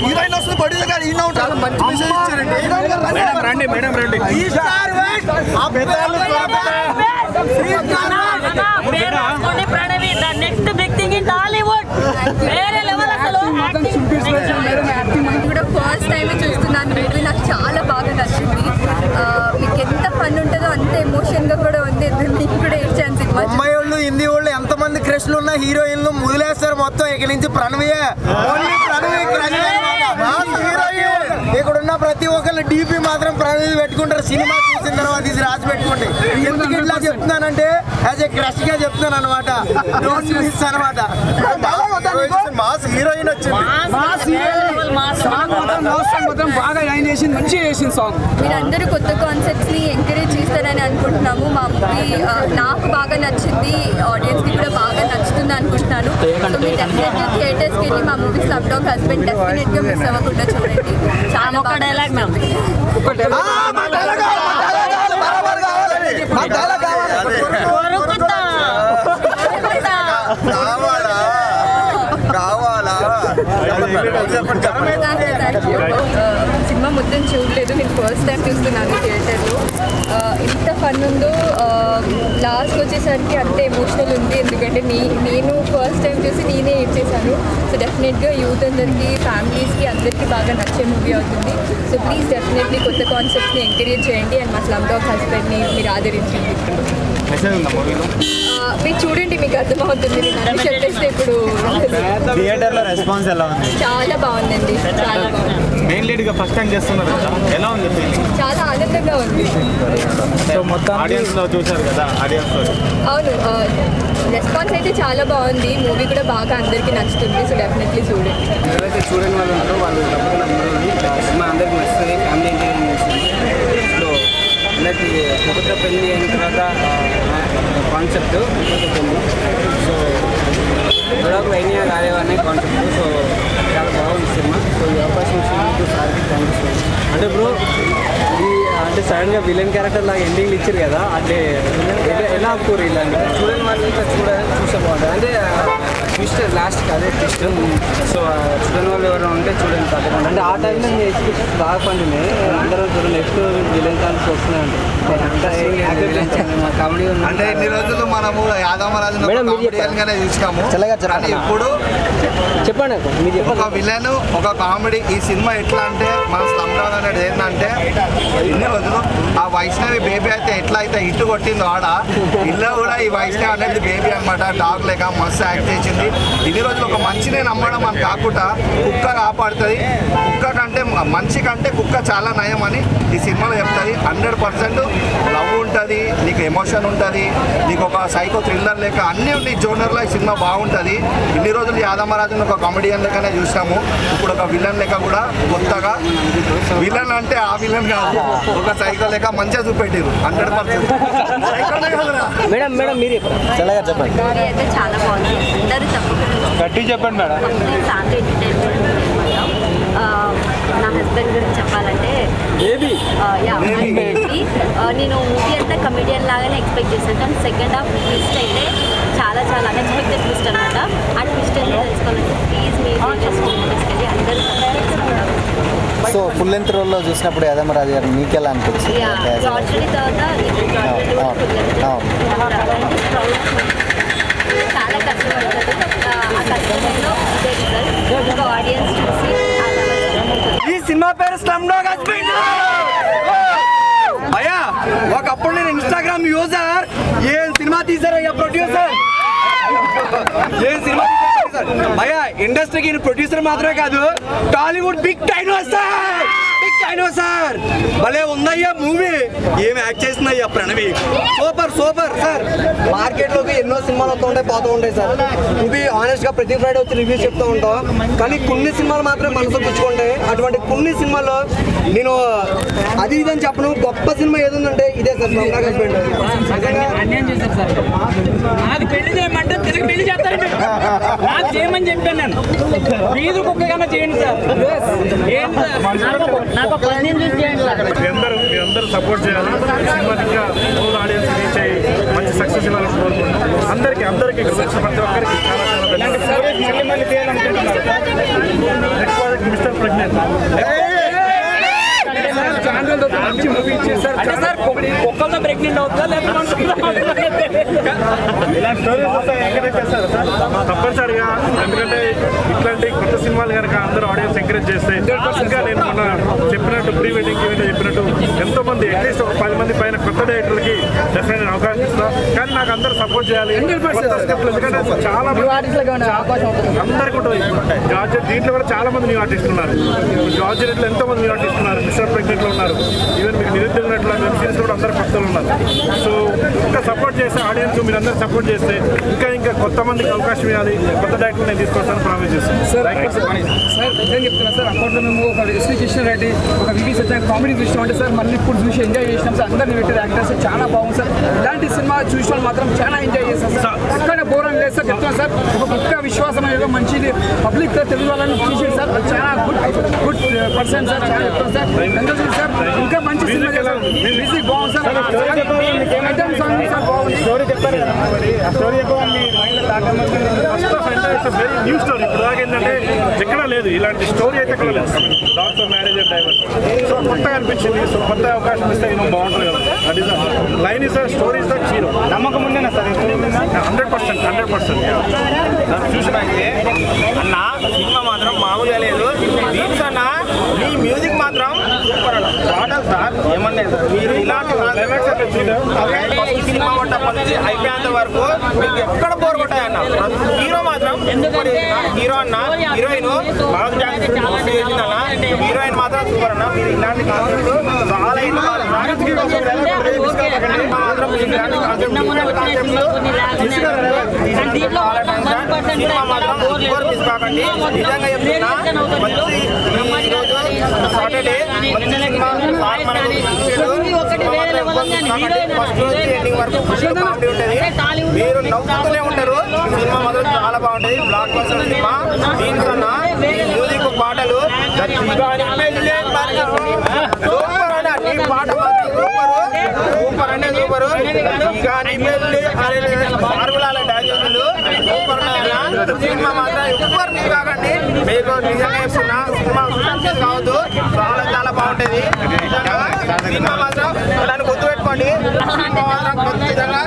Heroine వస్తుంది producer గారు ఈయన ఉంటారు. మంచి మెసేజ్ ఇచ్చారండి. రండి మేడం రండి. Pranavi the next big thing in Tollywood. వేరే లెవెల్ అసలు. కూడా ఫస్ట్ టైం చూస్తున్నాను మూవీ. నాకు చాలా బాగా నచ్చింది. మీకు ఎంత ఫన్ ఉంటుందో అంత ఎమోషన్గా కూడా ఉంది. మీకు కూడా ఏడ్చాను సినిమా. అమ్మాయి వాళ్ళు హిందీ వాళ్ళు ఎంతమంది క్రష్లు ఉన్న హీరోయిన్లు ముదిలేస్తారు మొత్తం. ఇక నుంచి ప్రణవియే. ఇక్కడున్న ప్రతి ఒక్కళ్ళు డీపీ మాత్రం ప్రణవి పెట్టుకుంటారు. సినిమా చూసిన తర్వాత ఇది రాసి పెట్టుకోండి. ఎందుకు ఇట్లా చెప్తున్నానంటే యాజ్ ఏ క్రష్ గా చెప్తున్నాను అనమాట. డోంట్ మిస్ అనమాట. మాస్ హీరోయిన్ వచ్చింది. బాగా లైన్ చేసింది. మంచిగా చేసింది సాంగ్. మీరందరూ కొత్త కాన్సెప్ట్స్ ని ఎంకరేజ్ చేస్తారని అనుకుంటున్నాము. మా మూవీ నాకు బాగా నచ్చింది. ఆడియన్స్ కి కూడా బాగా నచ్చుతుంది అనుకుంటున్నాను. సో మీరు డెఫినెట్గా థియేటర్స్కి వెళ్ళి మా మూవీ స్లమ్డాగ్ హస్బెండ్ డెఫినెట్గా మిస్ అవ్వకుండా చూడండి. చాలా బాగా డైలాగ్ మ్యామ్. సినిమా మొత్తం చూడలేదు. నేను ఫస్ట్ టైం చూస్తున్నాను థియేటర్లో. ఇంత ఫన్ ఉందో లాస్ట్ వచ్చేసరికి అంత ఎమోషనల్ ఉంది. ఎందుకంటే నేను ఫస్ట్ టైం చూసి నేనే ఏడ్చేసాను. సో డెఫినెట్గా యూత్ అందరికీ, ఫ్యామిలీస్కి అందరికీ బాగా నచ్చే మూవీ అవుతుంది. సో ప్లీజ్ డెఫినెట్లీ కొత్త కాన్సెప్ట్ని ఎంకరేజ్ చేయండి. అండ్ మా స్లమ్డాగ్ హస్బెండ్ని మీరు ఆదరించండి. మీరు చూడండి, మీకు అర్థమవుతుంది. నేను చెప్పేస్తే ఇప్పుడు థియేటర్లో రెస్పాన్స్ ఎలా ఉంది? చాలా బాగుందండి. చాలా బాగుంది. మెయిన్ లీడ్గా ఫస్ట్ టైం చేస్తున్నారు కదా, ఎలా ఉంది? చాలా ఆనందంగా ఉంది. సో మొత్తం ఆడియన్స్లో చూసారు కదా, ఆడియన్స్లో అవును, రెస్పాన్స్ అయితే చాలా బాగుంది. మూవీ కూడా బాగా అందరికీ నచ్చుతుంది. సో డెఫినెట్లీ చూడండి. ఎవరైతే చూడని వాళ్ళు ఉంటారో వాళ్ళు సినిమా అందరికీ నచ్చుతుంది. ఫ్యామిలీ ఎంటర్టైన్మెంట్లో అందరికీ కొత్త పెళ్ళి అయిన తర్వాత కాన్సెప్ట్ పెళ్ళి. సో గొడవకు అయినా కాలేవనే కాన్సెప్ట్. సో చాలా బాగుంది సినిమా. సో ఈ అవకాశం ఇచ్చినందుకు సార్కి థ్యాంక్ యూ సో మచ్. అంటే బ్రో అంటే సడన్గా విలన్ క్యారెక్టర్ లాగా ఎండింగ్లు ఇచ్చారు కదా, అంటే ఎలా ఆపుకోరు ఇలాంటి చూడని వాళ్ళు చూసే బాగుంటుంది. అంటే ట్విస్ట్ లాస్ట్కి అదే ట్విస్ట్. సో చూడని వాళ్ళు ఎవరైనా ఉంటే చూడండి తప్పకుండా. అంటే ఆ టైంలో మీ ఎక్స్పెక్టేషన్ బాగా పండినాయి. అందరూ చూడండి నెక్స్ట్ విలన్ ఛాన్స్ వస్తున్నాయండి. కామెడీ ఉంది. అంటే ఇన్ని రోజులు మనము యాదమరాజు చూసాము. ఇప్పుడు చెప్పండి మీరు ఒక విలన్, ఒక కామెడీ. ఈ సినిమా ఎట్లా అంటే మన స్లమ్డాగ్ అనేది ఏంటంటే ఇన్ని రోజులు ఆ వైష్ణవి బేబీ అయితే ఎట్లా అయితే హిట్ కొట్టిందో ఆడ ఇల్లు కూడా ఈ వైష్ణవి అనేది బేబీ అనమాట. డాగ్ లేక మస్తు యాక్ట్ చేసింది. ఇన్ని రోజులు ఒక మనిషిని నమ్మడం అని కాకుండా కుక్క కాపాడుతుంది. కుక్క కంటే మనిషి కంటే కుక్క చాలా నయం అని ఈ సినిమాలో చెప్తుంది. 100% లవ్ ఉంటుంది, నీకు ఎమోషన్ ఉంటుంది, నీకు ఒక సైకో థ్రిల్లర్ లేక అన్నీ ఉండి జోనర్లో ఈ సినిమా బాగుంటుంది. ఇన్ని రోజులు యాదమరాజుని ఒక కామెడియన్ లెక్కనే చూసాము. ఇప్పుడు ఒక విలన్ లెక్క కూడా కొత్తగా, విలన్ అంటే ఆ విలన్ కాదు, ఒక సైకో లెక్క మంచిగా చూపెట్టారు. 100% మేడం మేడం మీరు చెప్పండి. అయితే చాలా బాగుంది. అందరూ గట్టి చెప్పండి మేడం. Family entertainment. నా హస్బెండ్ గురించి చెప్పాలంటే నేను మూవీ అంతా కమెడియన్ లాగానే ఎక్స్పెక్ట్ చేశాను. కానీ సెకండ్ హాఫ్ ట్విస్ట్ అయితే చాలా చాలా అన్ఎక్స్పెక్టెడ్ ట్విస్ట్ అనమాట. ఆ ట్విస్ట్ అనేది తెలుసుకోవాలంటే ప్లీజ్ మీరు తీసుకెళ్ళి అందరూ. సో ఫుల్ లెంత్ రోల్లో చూసినప్పుడు యాదమరాజు గారు మీకు ఎలా అనిపించింది? చాలా కష్టపడుతుంది. ఆ కష్టంలో ఆడియన్స్ చూసి ఈ సినిమా పేరు స్లమ్డాగ్ హస్బెండ్. భయ్యా ఒకప్పుడు నేను ఇన్స్టాగ్రామ్ యూజర్. ఏం సినిమా తీసారయ్యా ప్రొడ్యూసర్, ఏం సినిమా తీసారు భయ్యా. ఇండస్ట్రీకి ప్రొడ్యూసర్ మాత్రమే కాదు, Tollywood big dinosaur, big dinosaur. భలే ఉందయ్యా మూవీ. ఏమి యాక్ట్ చేసిందయ్యా ప్రణవి. Super super sir. మార్కెట్లోకి ఎన్నో సినిమాలు వస్తూ ఉంటాయి, పోతూ ఉంటాయి సార్. మూవీ ఆనెస్ట్గా ప్రతి ఫ్రైడే వచ్చి రివ్యూస్ చెప్తూ ఉంటాం. కానీ కొన్ని సినిమాలు మాత్రం మనసు పుచ్చుకుంటాయి. అటువంటి కొన్ని సినిమాల్లో నేను అది ఇదని చెప్పను. గొప్ప సినిమా ఏదంటే ఇదే సార్ స్లమ్డాగ్ హస్బెండ్. నాకు పెళ్లి చేయమంటే తిరిగి పెళ్లి చేస్తారండి. నాకు చేయమని చెప్పాను నేను. వీధి కుక్క కన్నా చేయండి సార్. నాకు 15 చూసి చేయండి సార్. మీ అందరూ సపోర్ట్ చేయాలి. సినిమాని ఇంకా మూడు ఆడియన్స్ రీచ్ అయ్యి మంచి సక్సెస్ ఇవ్వాలని కోరుకుంటున్నాం. అందరికీ ప్రతి ఒక్కరికి చాలా చాలా మిస్టర్ మంచి మూవీ ఇచ్చేసారు అంటే సార్ ఒక్కరితో ప్రెగ్నెంట్ అవుతుందా ఇలాంటి స్టోరీస్ వస్తే ఎంకరేజ్ చేస్తారు సార్ తప్పనిసరిగా. ఎందుకంటే ఇట్లాంటి కొత్త సినిమాలు కనుక అందరూ ఆడియన్స్ ఎంకరేజ్ చేస్తే ఇంకా నేను మొన్న చెప్పినట్టు ప్రీ వెడ్డింగ్ ఈవెంట్ చెప్పినట్టు ఎంతో మంది అట్లీస్ట్ ఒక 10 మంది పైన కొత్త డైరెక్టర్లకి డెఫినెట్ అవకాశం ఇస్తాను. కానీ నాకు అందరూ సపోర్ట్ చేయాలి. ఎందుకంటే చాలా అందరికీ ఉంటుంది. జార్జెట్ దీంట్లో కూడా చాలా మంది న్యూ ఆర్టిస్టులు ఉన్నారు. జార్జెట్లో ఎంతో మంది న్యూ ఆర్టిస్టులు ఉన్నారు. మిస్టర్ ప్రెగ్నెంట్లో ఉన్నారు. ఈవెన్ మీకు నిరుద్యోగున్నట్లు వెబ్ సిరీస్ కూడా అందరూ కొత్తలు ఉన్నారు. సో ఇంకా సపోర్ట్ చేస్తే ఆడియన్స్ మీరందరూ సపోర్ట్ చేస్తే ఇంకా కొత్త మందికి అవకాశం ఇవ్వాలి. కొత్త డైరెక్టర్ నేను తీసుకొస్తాను ప్రామిస్ చేస్తాను. సార్ నిజంగా చెప్తున్నా సార్ అకౌంట్లో మేము ఒక ఎస్వి కృష్ణారెడ్డి ఒక వివి సత్య కామెడీ చూసినాం అంటే సార్ మళ్ళీ ఇప్పుడు చూసి ఎంజాయ్ చేసినాం సార్. అందరినీ పెట్టారు యాక్టర్స్ చాలా బాగుంది సార్. ఇలాంటి సినిమా చూసిన మాత్రం చాలా ఎంజాయ్ చేస్తాం సార్. ఎక్కడ బోర్ అని లేదు సార్ చెప్తున్నాను సార్. ఒక కుక్క విశ్వాసం ఏదో మంచిది పబ్లిక్ తెలుగు వాళ్ళని చూసి సార్ చాలా గుడ్ పర్సన్ సార్. చాలా చెప్తాను సార్. సార్ ఇంకా మంచి సినిమా చేశారు. మ్యూజిక్ బాగుంది సార్. ఐటమ్ సాంగ్ సార్ బాగుంది. స్టోరీ చెప్పారు కదా మరి ఆ స్టోరీ వెరీ న్యూ స్టోరీ. ఇప్పుడు దాకా ఏంటంటే ఎక్కడా లేదు ఇలాంటి స్టోరీ అయితే ఎక్కడ లేదు. Doctor marriage and diverse so కొత్తగా అనిపించింది. సో కొత్త అవకాశం ఇస్తే నేను బాగుంటుంది కదా. That is line is story is the hero. నమ్మకం ఉండేనా సార్ 100% చూసిన అన్న సినిమా మాత్రం మామూలుగా లేదు. దీనికన్నా మీ మ్యూజిక్ మాత్రం సూపర్ అన్న. పాటలు సార్ ఏమన్నా మీరు ఇలాంటి సినిమా పడ్డప్పటి నుంచి అయిపోయేంత వరకు మీకు ఎక్కడ బోర్ కొట్టాయన్న. హీరో మాత్రం హీరో అన్న హీరోయిన్ బాగా చేసిందన్న. హీరోయిన్ మాత్రం సూపర్ అన్న. మీరు ఇలాంటి కాన్సెప్ట్ చాలా సినిమా మాత్రం సూపర్ మిస్ కాకండి. నిజంగా చెప్తున్నా సాటర్డే ఫస్ట్ నుంచి ఎండింగ్ వరకు కామెడీ ఉంటుంది. మీరు నవ్వుతూనే ఉంటారు. సినిమా మాత్రం చాలా బాగుంటుంది. Block buster cinema. దీనికన్నా మ్యూజిక్ పాటలు సూపర్ అన్న. ఈ పాట మాత్రం సూపర్ అంటే సూపర్. మార్గులాల డాన్సులు సూపర్ సినిమా మాత్రం సూపర్ మిస్ కాకండి. మీకు నిజంగా చెప్తున్నా సినిమా కావద్దు. చాలా చాలా బాగుంటుంది. సినిమా మాత్రం దాన్ని గుర్తుపెట్టుకోండి. సినిమా మాత్రం నిజంగా